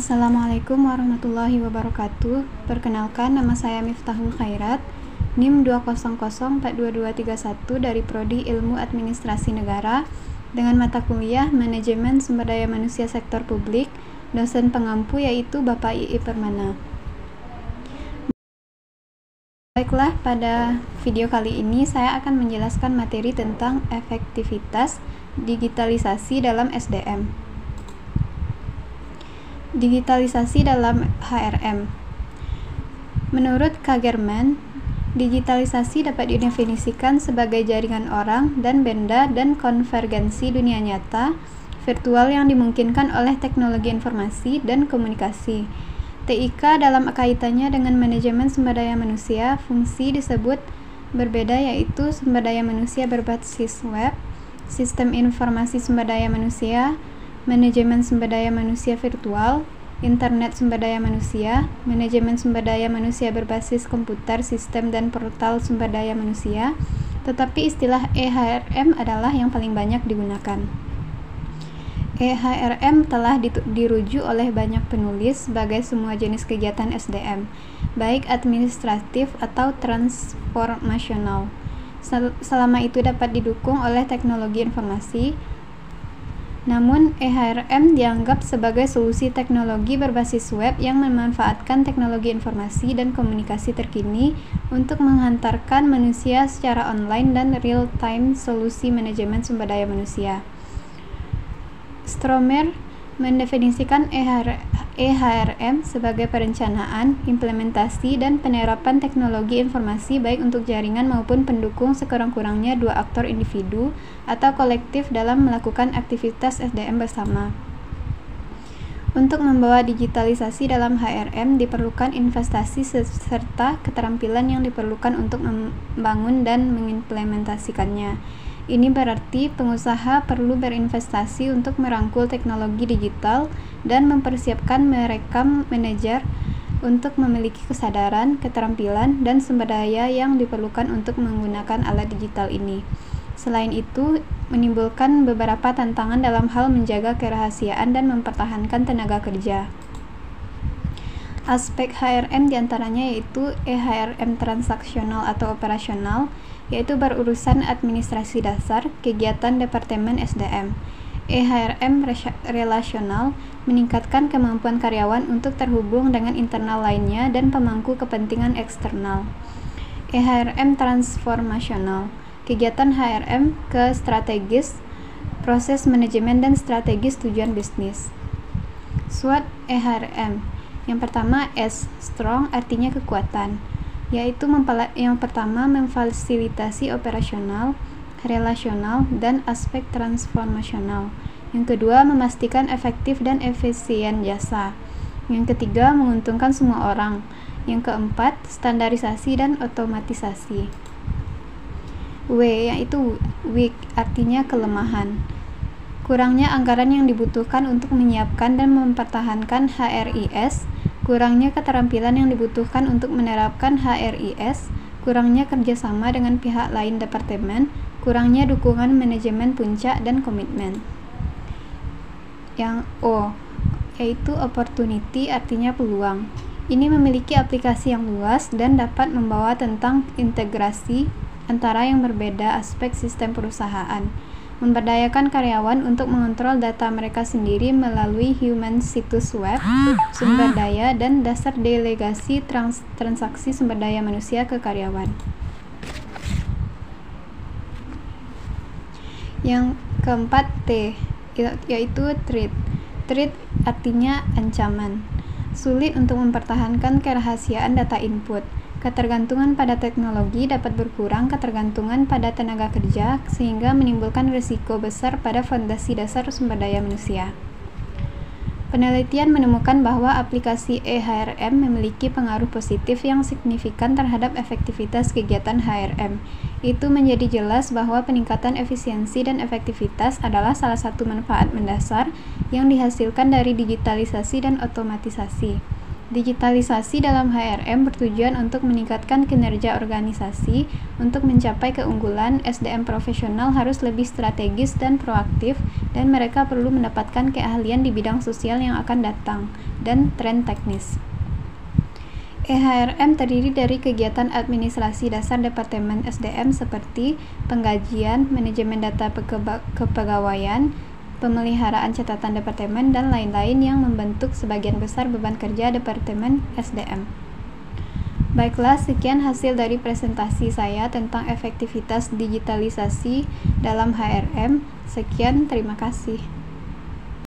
Assalamualaikum warahmatullahi wabarakatuh. Perkenalkan, nama saya Miftahul Khairat, NIM 200422231 dari Prodi Ilmu Administrasi Negara dengan mata kuliah Manajemen Sumber Daya Manusia Sektor Publik, dosen pengampu yaitu Bapak I.I. Permana. Baiklah, pada video kali ini saya akan menjelaskan materi tentang efektivitas digitalisasi dalam SDM. Digitalisasi dalam HRM. Menurut Kagerman, digitalisasi dapat didefinisikan sebagai jaringan orang dan benda dan konvergensi dunia nyata virtual yang dimungkinkan oleh teknologi informasi dan komunikasi. TIK dalam kaitannya dengan manajemen sumber daya manusia, fungsi disebut berbeda yaitu sumber daya manusia berbasis web, sistem informasi sumber daya manusia, manajemen sumber daya manusia virtual, internet sumber daya manusia, manajemen sumber daya manusia berbasis komputer, sistem, dan portal sumber daya manusia, tetapi istilah EHRM adalah yang paling banyak digunakan. EHRM telah dirujuk oleh banyak penulis sebagai semua jenis kegiatan SDM, baik administratif atau transformasional, selama itu dapat didukung oleh teknologi informasi. Namun, EHRM dianggap sebagai solusi teknologi berbasis web yang memanfaatkan teknologi informasi dan komunikasi terkini untuk menghantarkan manusia secara online dan real-time solusi manajemen sumber daya manusia. Stromer mendefinisikan EHRM sebagai perencanaan, implementasi, dan penerapan teknologi informasi baik untuk jaringan maupun pendukung sekurang-kurangnya dua aktor individu atau kolektif dalam melakukan aktivitas SDM bersama. Untuk membawa digitalisasi dalam HRM diperlukan investasi serta keterampilan yang diperlukan untuk membangun dan mengimplementasikannya. Ini berarti pengusaha perlu berinvestasi untuk merangkul teknologi digital dan mempersiapkan mereka manajer untuk memiliki kesadaran, keterampilan, dan sumber daya yang diperlukan untuk menggunakan alat digital ini. Selain itu, menimbulkan beberapa tantangan dalam hal menjaga kerahasiaan dan mempertahankan tenaga kerja. Aspek HRM diantaranya yaitu EHRM transaksional atau operasional, yaitu berurusan administrasi dasar, kegiatan Departemen SDM. EHRM relasional meningkatkan kemampuan karyawan untuk terhubung dengan internal lainnya dan pemangku kepentingan eksternal. EHRM transformasional, kegiatan HRM ke strategis, proses manajemen dan strategis tujuan bisnis. SWOT EHRM. Yang pertama S, strong artinya kekuatan, yaitu yang pertama memfasilitasi operasional, relasional, dan aspek transformasional. Yang kedua, memastikan efektif dan efisien jasa. Yang ketiga, menguntungkan semua orang. Yang keempat, standarisasi dan otomatisasi. W, yaitu weak, artinya kelemahan. Kurangnya anggaran yang dibutuhkan untuk menyiapkan dan mempertahankan HRIS, kurangnya keterampilan yang dibutuhkan untuk menerapkan HRIS, kurangnya kerjasama dengan pihak lain departemen, kurangnya dukungan manajemen puncak dan komitmen. Yang O, yaitu opportunity, artinya peluang. Ini memiliki aplikasi yang luas dan dapat membawa tentang integrasi antara yang berbeda aspek sistem perusahaan, memberdayakan karyawan untuk mengontrol data mereka sendiri melalui human situs web, sumber daya, dan dasar delegasi transaksi sumber daya manusia ke karyawan. Yang keempat T, yaitu threat. Threat artinya ancaman. Sulit untuk mempertahankan kerahasiaan data input. Ketergantungan pada teknologi dapat berkurang ketergantungan pada tenaga kerja sehingga menimbulkan risiko besar pada fondasi dasar sumber daya manusia. Penelitian menemukan bahwa aplikasi EHRM memiliki pengaruh positif yang signifikan terhadap efektivitas kegiatan HRM. Itu menjadi jelas bahwa peningkatan efisiensi dan efektivitas adalah salah satu manfaat mendasar yang dihasilkan dari digitalisasi dan otomatisasi. Digitalisasi dalam HRM bertujuan untuk meningkatkan kinerja organisasi. Untuk mencapai keunggulan, SDM profesional harus lebih strategis dan proaktif, dan mereka perlu mendapatkan keahlian di bidang sosial yang akan datang, dan tren teknis. HRM terdiri dari kegiatan administrasi dasar Departemen SDM seperti penggajian, manajemen data kepegawaian, pemeliharaan catatan departemen, dan lain-lain yang membentuk sebagian besar beban kerja Departemen SDM. Baiklah, sekian hasil dari presentasi saya tentang efektivitas digitalisasi dalam HRM. Sekian, terima kasih.